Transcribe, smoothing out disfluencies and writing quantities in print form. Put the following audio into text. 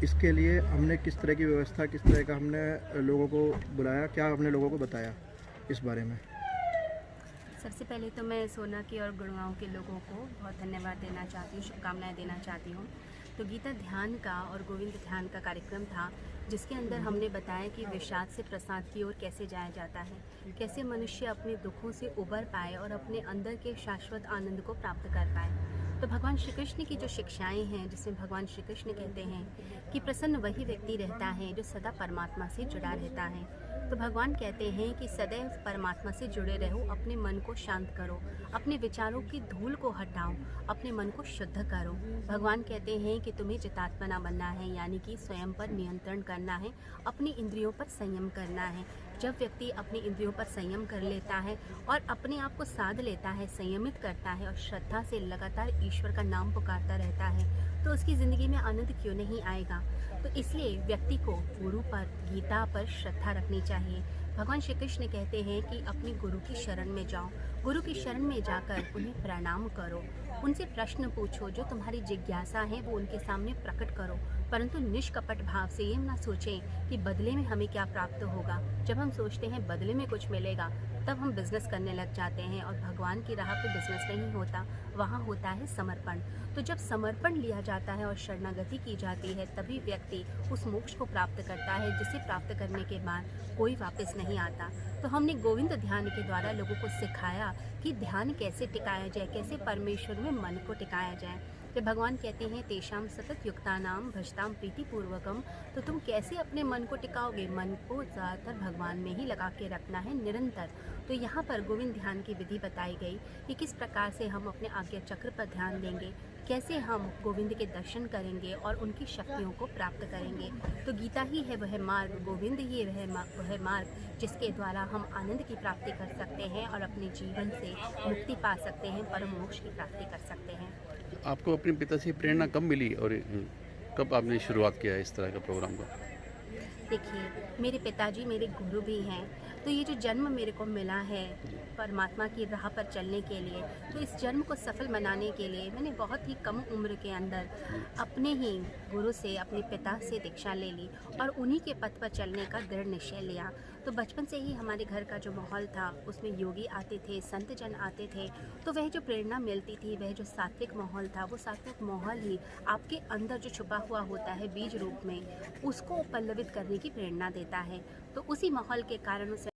इसके लिए हमने किस तरह की व्यवस्था, किस तरह का हमने लोगों को बुलाया, क्या हमने लोगों को बताया इस बारे में? सबसे पहले तो मैं सोना की और गुड़गांव के लोगों को बहुत धन्यवाद देना चाहती हूँ, शुभकामनाएं देना चाहती हूँ। तो गीता ध्यान का और गोविंद ध्यान का कार्यक्रम था, जिसके अंदर हमने बताया कि विषाद से प्रसाद की ओर कैसे जाया जाता है, कैसे मनुष्य अपने दुखों से उबर पाए और अपने अंदर के शाश्वत आनंद को प्राप्त कर पाए। तो भगवान श्री कृष्ण की जो शिक्षाएं हैं, जिसमें भगवान श्री कृष्ण कहते हैं कि प्रसन्न वही व्यक्ति रहता है जो सदा परमात्मा से जुड़ा रहता है। तो भगवान कहते हैं कि सदैव परमात्मा से जुड़े रहो, अपने मन को शांत करो, अपने विचारों की धूल को हटाओ, अपने मन को शुद्ध करो। भगवान कहते हैं कि तुम्हें चितात्मना बनना है, यानी कि स्वयं पर नियंत्रण करना है, अपनी इंद्रियों पर संयम करना है। जब व्यक्ति अपनी इंद्रियों पर संयम कर लेता है और अपने आप को साध लेता है, संयमित करता है और श्रद्धा से लगातार ईश्वर का नाम पुकारता रहता है, तो उसकी ज़िंदगी में आनंद क्यों नहीं आएगा। तो इसलिए व्यक्ति को गुरु पर, गीता पर श्रद्धा रखनी चाहिए। भगवान श्री कृष्ण कहते हैं कि अपने गुरु की शरण में जाओ, गुरु की शरण में जाकर उन्हें प्रणाम करो, उनसे प्रश्न पूछो, जो तुम्हारी जिज्ञासा है वो उनके सामने प्रकट करो, परंतु निष्कपट भाव से। ये ना सोचें कि बदले में हमें क्या प्राप्त होगा। जब हम सोचते हैं बदले में कुछ मिलेगा, तब हम बिजनेस करने लग जाते हैं, और भगवान की राह पे बिजनेस नहीं होता, वहाँ होता है समर्पण। तो जब समर्पण लिया जाता है और शरणागति की जाती है, तभी व्यक्ति उस मोक्ष को प्राप्त करता है, जिसे प्राप्त करने के बाद कोई वापस नहीं आता। तो हमने गोविंद ध्यान के द्वारा लोगों को सिखाया कि ध्यान कैसे टिकाया जाए, कैसे परमेश्वर में मन को टिकाया जाए। तो भगवान कहते हैं तेषाम सतत युक्तानाम भजताम प्रीतिपूर्वकम। तो तुम कैसे अपने मन को टिकाओगे? मन को ज़्यादातर भगवान में ही लगा के रखना है निरंतर। तो यहाँ पर गोविंद ध्यान की विधि बताई गई कि किस प्रकार से हम अपने आज्ञा चक्र पर ध्यान देंगे, कैसे हम गोविंद के दर्शन करेंगे और उनकी शक्तियों को प्राप्त करेंगे। तो गीता ही है वह मार्ग, गोविंद ही है वह मार्ग, जिसके द्वारा हम आनंद की प्राप्ति कर सकते हैं और अपने जीवन से मुक्ति पा सकते हैं, परम मोक्ष की प्राप्ति कर सकते हैं। आपको अपने पिता से प्रेरणा कब मिली और कब आपने शुरुआत किया इस तरह का प्रोग्राम का? देखिए, मेरे पिताजी मेरे गुरु भी हैं, तो ये जो जन्म मेरे को मिला है परमात्मा की राह पर चलने के लिए, तो इस जन्म को सफल बनाने के लिए मैंने बहुत ही कम उम्र के अंदर अपने ही गुरु से, अपने पिता से दीक्षा ले ली और उन्हीं के पथ पर चलने का दृढ़ निश्चय लिया। तो बचपन से ही हमारे घर का जो माहौल था, उसमें योगी आते थे, संत जन आते थे, तो वह जो प्रेरणा मिलती थी, वह जो सात्विक माहौल था, वो सात्विक माहौल ही आपके अंदर जो छुपा हुआ होता है बीज रूप में, उसको पल्लवित करने की प्रेरणा देता है। तो उसी माहौल के कारण, उस